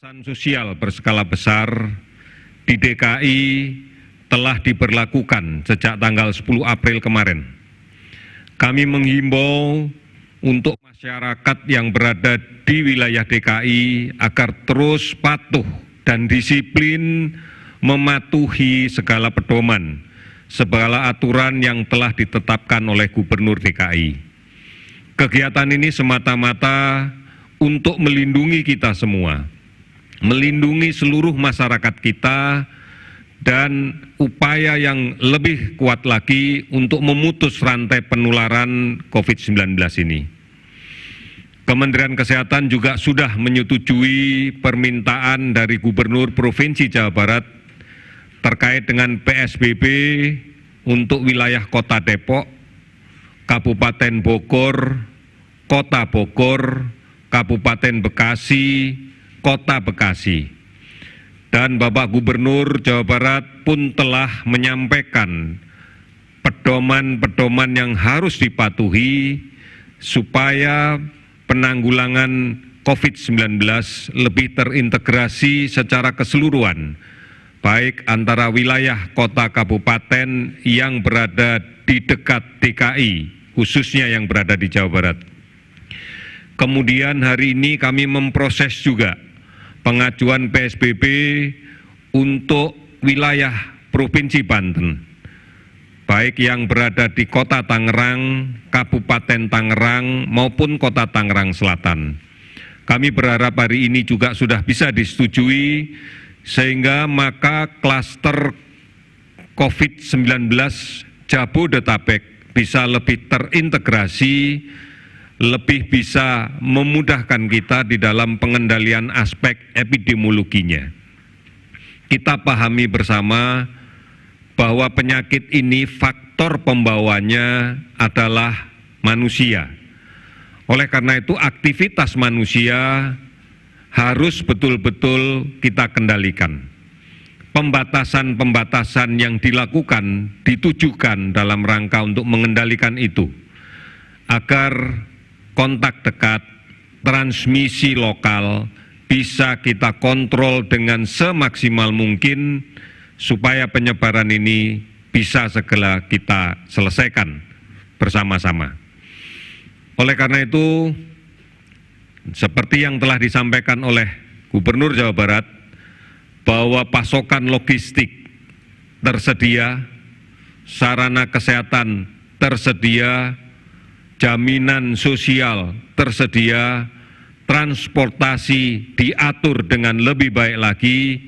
Pembatasan sosial berskala besar di DKI telah diberlakukan sejak tanggal 10 April kemarin. Kami menghimbau untuk masyarakat yang berada di wilayah DKI agar terus patuh dan disiplin mematuhi segala pedoman, segala aturan yang telah ditetapkan oleh Gubernur DKI. Kegiatan ini semata-mata untuk melindungi kita semua, melindungi seluruh masyarakat kita, dan upaya yang lebih kuat lagi untuk memutus rantai penularan COVID-19 ini. Kementerian Kesehatan juga sudah menyetujui permintaan dari Gubernur Provinsi Jawa Barat terkait dengan PSBB untuk wilayah Kota Depok, Kabupaten Bogor, Kota Bogor, Kabupaten Bekasi, Kota Bekasi. Dan Bapak Gubernur Jawa Barat pun telah menyampaikan pedoman-pedoman yang harus dipatuhi supaya penanggulangan COVID-19 lebih terintegrasi secara keseluruhan, baik antara wilayah kota kabupaten yang berada di dekat DKI, khususnya yang berada di Jawa Barat. Kemudian hari ini kami memproses juga pengajuan PSBB untuk wilayah Provinsi Banten, baik yang berada di Kota Tangerang, Kabupaten Tangerang, maupun Kota Tangerang Selatan. Kami berharap hari ini juga sudah bisa disetujui, sehingga maka klaster COVID-19 Jabodetabek bisa lebih terintegrasi, lebih bisa memudahkan kita di dalam pengendalian aspek epidemiologinya. Kita pahami bersama bahwa penyakit ini faktor pembawanya adalah manusia. Oleh karena itu aktivitas manusia harus betul-betul kita kendalikan. Pembatasan-pembatasan yang dilakukan ditujukan dalam rangka untuk mengendalikan itu, agar kontak dekat, transmisi lokal bisa kita kontrol dengan semaksimal mungkin supaya penyebaran ini bisa segera kita selesaikan bersama-sama. Oleh karena itu, seperti yang telah disampaikan oleh Gubernur Jawa Barat, bahwa pasokan logistik tersedia, sarana kesehatan tersedia, jaminan sosial tersedia, transportasi diatur dengan lebih baik lagi,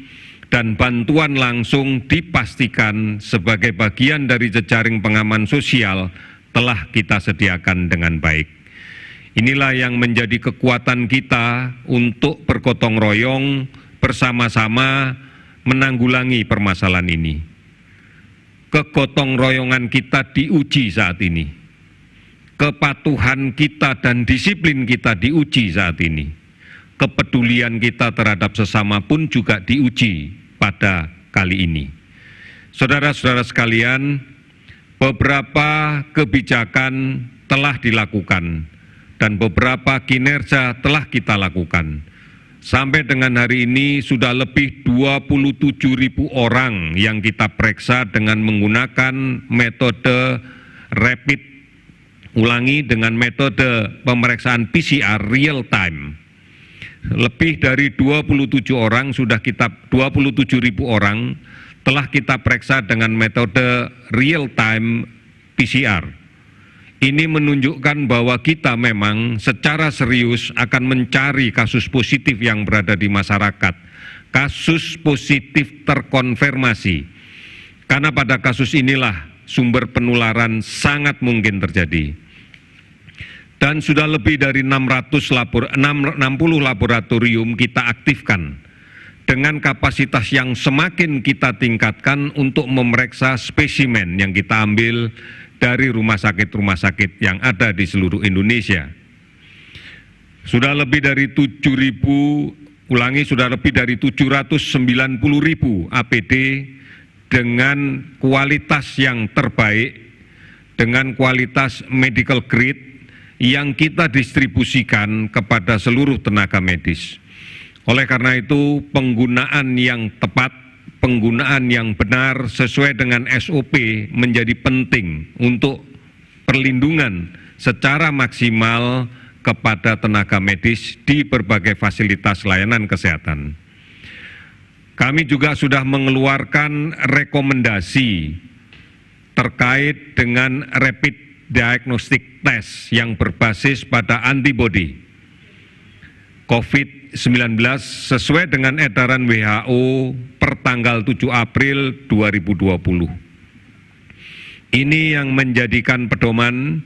dan bantuan langsung dipastikan sebagai bagian dari jejaring pengaman sosial telah kita sediakan dengan baik. Inilah yang menjadi kekuatan kita untuk bergotong royong bersama-sama menanggulangi permasalahan ini. Kegotong royongan kita diuji saat ini. Kepatuhan kita dan disiplin kita diuji saat ini. Kepedulian kita terhadap sesama pun juga diuji pada kali ini. Saudara-saudara sekalian, beberapa kebijakan telah dilakukan dan beberapa kinerja telah kita lakukan. Sampai dengan hari ini sudah lebih 27.000 orang yang kita periksa dengan menggunakan metode rapid, ulangi, dengan metode pemeriksaan PCR real time. Lebih dari 27.000 orang telah kita periksa dengan metode real time PCR. Ini menunjukkan bahwa kita memang secara serius akan mencari kasus positif yang berada di masyarakat, kasus positif terkonfirmasi. Karena pada kasus inilah sumber penularan sangat mungkin terjadi. Dan sudah lebih dari 60 laboratorium kita aktifkan dengan kapasitas yang semakin kita tingkatkan untuk memeriksa spesimen yang kita ambil dari rumah sakit yang ada di seluruh Indonesia. Sudah lebih dari 7.000 790.000 APD dengan kualitas yang terbaik, dengan kualitas medical grade yang kita distribusikan kepada seluruh tenaga medis. Oleh karena itu, penggunaan yang tepat, penggunaan yang benar sesuai dengan SOP menjadi penting untuk perlindungan secara maksimal kepada tenaga medis di berbagai fasilitas layanan kesehatan. Kami juga sudah mengeluarkan rekomendasi terkait dengan rapid diagnostic test yang berbasis pada antibodi COVID-19 sesuai dengan edaran WHO per tanggal 7 April 2020. Ini yang menjadikan pedoman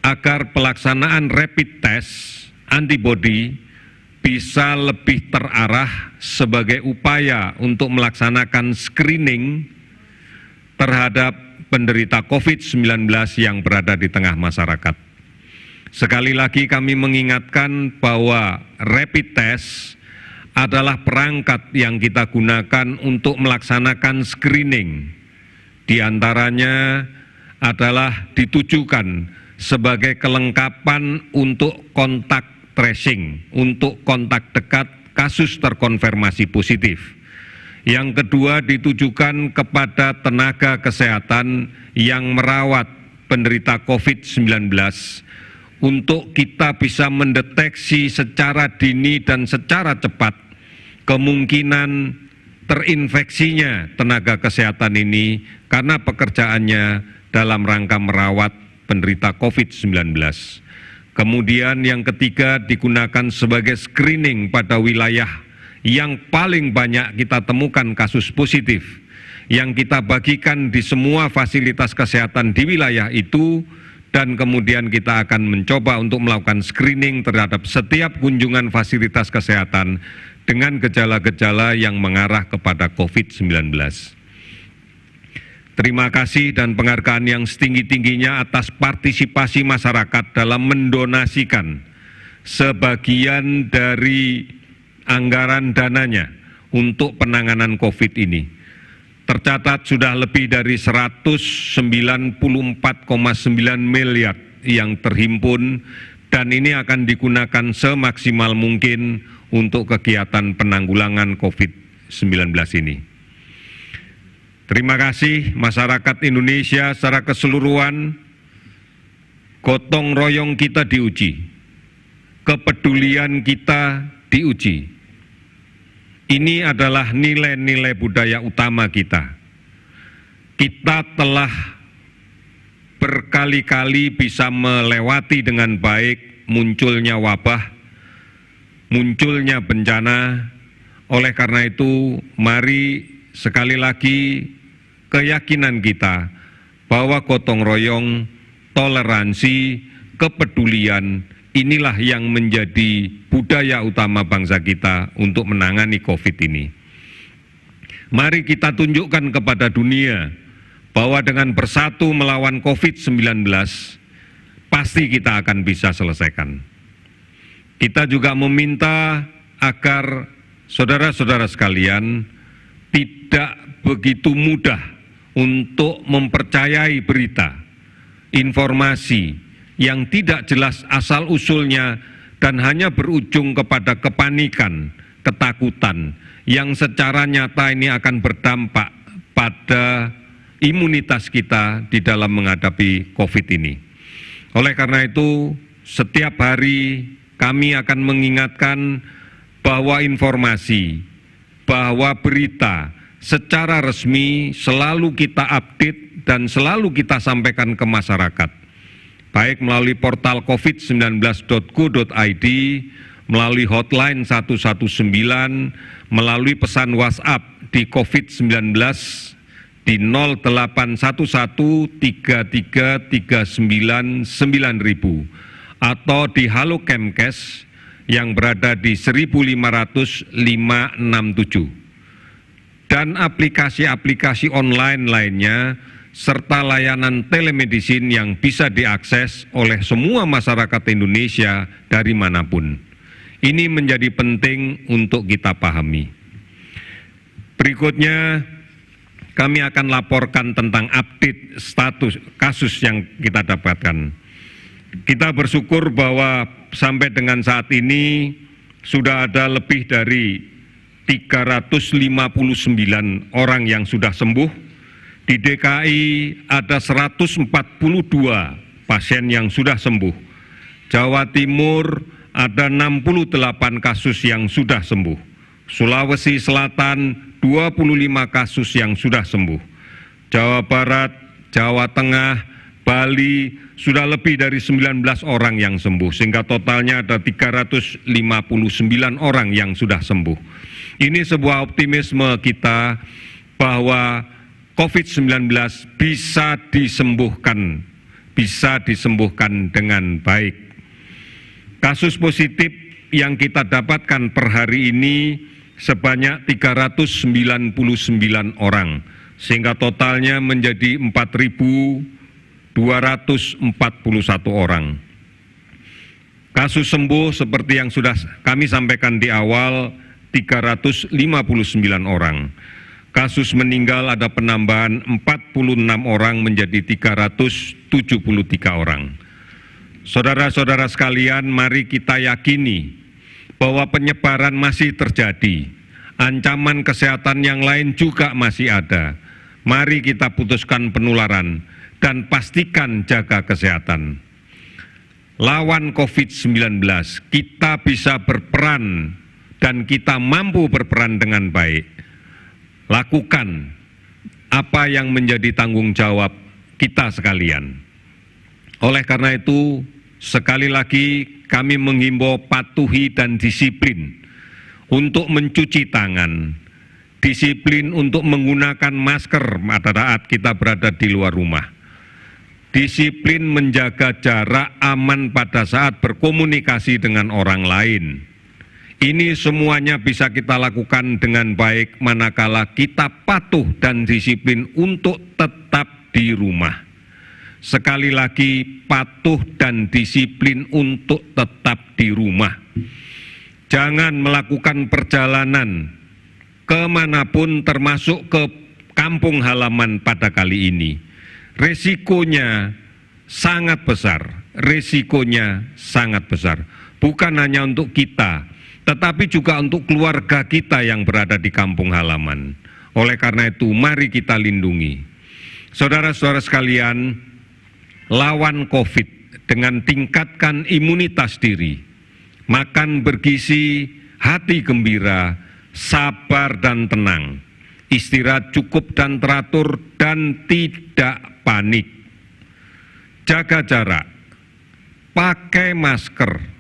agar pelaksanaan rapid test antibodi bisa lebih terarah sebagai upaya untuk melaksanakan screening terhadap penderita COVID-19 yang berada di tengah masyarakat. Sekali lagi kami mengingatkan bahwa rapid test adalah perangkat yang kita gunakan untuk melaksanakan screening. Di antaranya adalah ditujukan sebagai kelengkapan untuk kontak tracing, untuk kontak dekat kasus terkonfirmasi positif. Yang kedua ditujukan kepada tenaga kesehatan yang merawat penderita COVID-19 untuk kita bisa mendeteksi secara dini dan secara cepat kemungkinan terinfeksinya tenaga kesehatan ini karena pekerjaannya dalam rangka merawat penderita COVID-19. Kemudian yang ketiga digunakan sebagai screening pada wilayah yang paling banyak kita temukan kasus positif, yang kita bagikan di semua fasilitas kesehatan di wilayah itu, dan kemudian kita akan mencoba untuk melakukan screening terhadap setiap kunjungan fasilitas kesehatan dengan gejala-gejala yang mengarah kepada COVID-19. Terima kasih dan penghargaan yang setinggi-tingginya atas partisipasi masyarakat dalam mendonasikan sebagian dari anggaran dananya untuk penanganan COVID ini. Tercatat sudah lebih dari 194,9 miliar yang terhimpun dan ini akan digunakan semaksimal mungkin untuk kegiatan penanggulangan COVID-19 ini. Terima kasih masyarakat Indonesia secara keseluruhan, gotong royong kita diuji, kepedulian kita diuji. Ini adalah nilai-nilai budaya utama kita. Kita telah berkali-kali bisa melewati dengan baik munculnya wabah, munculnya bencana. Oleh karena itu, mari sekali lagi keyakinan kita bahwa gotong royong, toleransi, kepedulian inilah yang menjadi budaya utama bangsa kita untuk menangani COVID ini. Mari kita tunjukkan kepada dunia bahwa dengan bersatu melawan COVID-19 pasti kita akan bisa selesaikan. Kita juga meminta agar saudara-saudara sekalian tidak begitu mudah untuk mempercayai berita, informasi yang tidak jelas asal-usulnya dan hanya berujung kepada kepanikan, ketakutan yang secara nyata ini akan berdampak pada imunitas kita di dalam menghadapi COVID ini. Oleh karena itu, setiap hari kami akan mengingatkan bahwa informasi, bahwa berita secara resmi selalu kita update dan selalu kita sampaikan ke masyarakat, baik melalui portal covid19.go.id, melalui hotline 119, melalui pesan WhatsApp di COVID-19 di 081133399000 atau di Halo Kemkes yang berada di 1500567 dan aplikasi-aplikasi online lainnya serta layanan telemedicine yang bisa diakses oleh semua masyarakat Indonesia dari manapun. Ini menjadi penting untuk kita pahami. Berikutnya, kami akan laporkan tentang update status kasus yang kita dapatkan. Kita bersyukur bahwa sampai dengan saat ini sudah ada lebih dari 359 orang yang sudah sembuh. Di DKI ada 142 pasien yang sudah sembuh. Jawa Timur ada 68 kasus yang sudah sembuh. Sulawesi Selatan 25 kasus yang sudah sembuh. Jawa Barat, Jawa Tengah, Bali sudah lebih dari 19 orang yang sembuh, sehingga totalnya ada 359 orang yang sudah sembuh. Ini sebuah optimisme kita bahwa COVID-19 bisa disembuhkan dengan baik. Kasus positif yang kita dapatkan per hari ini sebanyak 399 orang, sehingga totalnya menjadi 4.241 orang. Kasus sembuh seperti yang sudah kami sampaikan di awal 359 orang. Kasus meninggal ada penambahan 46 orang menjadi 373 orang. Saudara-saudara sekalian, mari kita yakini bahwa penyebaran masih terjadi. Ancaman kesehatan yang lain juga masih ada. Mari kita putuskan penularan dan pastikan jaga kesehatan. Lawan COVID-19, kita bisa berperan dan kita mampu berperan dengan baik. Lakukan apa yang menjadi tanggung jawab kita sekalian. Oleh karena itu, sekali lagi kami menghimbau patuhi dan disiplin untuk mencuci tangan, disiplin untuk menggunakan masker pada saat kita berada di luar rumah, disiplin menjaga jarak aman pada saat berkomunikasi dengan orang lain. Ini semuanya bisa kita lakukan dengan baik manakala kita patuh dan disiplin untuk tetap di rumah. Sekali lagi, patuh dan disiplin untuk tetap di rumah. Jangan melakukan perjalanan kemanapun termasuk ke kampung halaman pada kali ini. Resikonya sangat besar, bukan hanya untuk kita, tetapi juga untuk keluarga kita yang berada di kampung halaman. Oleh karena itu, mari kita lindungi. Saudara-saudara sekalian, lawan COVID dengan tingkatkan imunitas diri, makan bergizi, hati gembira, sabar dan tenang, istirahat cukup dan teratur, dan tidak panik. Jaga jarak, pakai masker,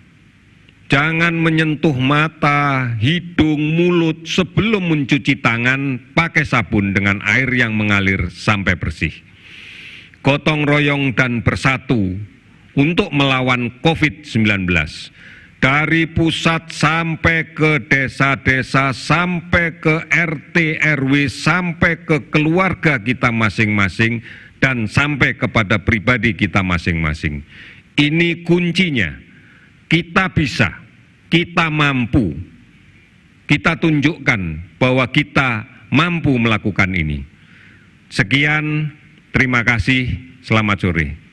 jangan menyentuh mata, hidung, mulut sebelum mencuci tangan, pakai sabun dengan air yang mengalir sampai bersih. Gotong royong dan bersatu untuk melawan COVID-19. Dari pusat sampai ke desa-desa, sampai ke RT, RW, sampai ke keluarga kita masing-masing, dan sampai kepada pribadi kita masing-masing. Ini kuncinya. Kita bisa, kita mampu, kita tunjukkan bahwa kita mampu melakukan ini. Sekian, terima kasih, selamat sore.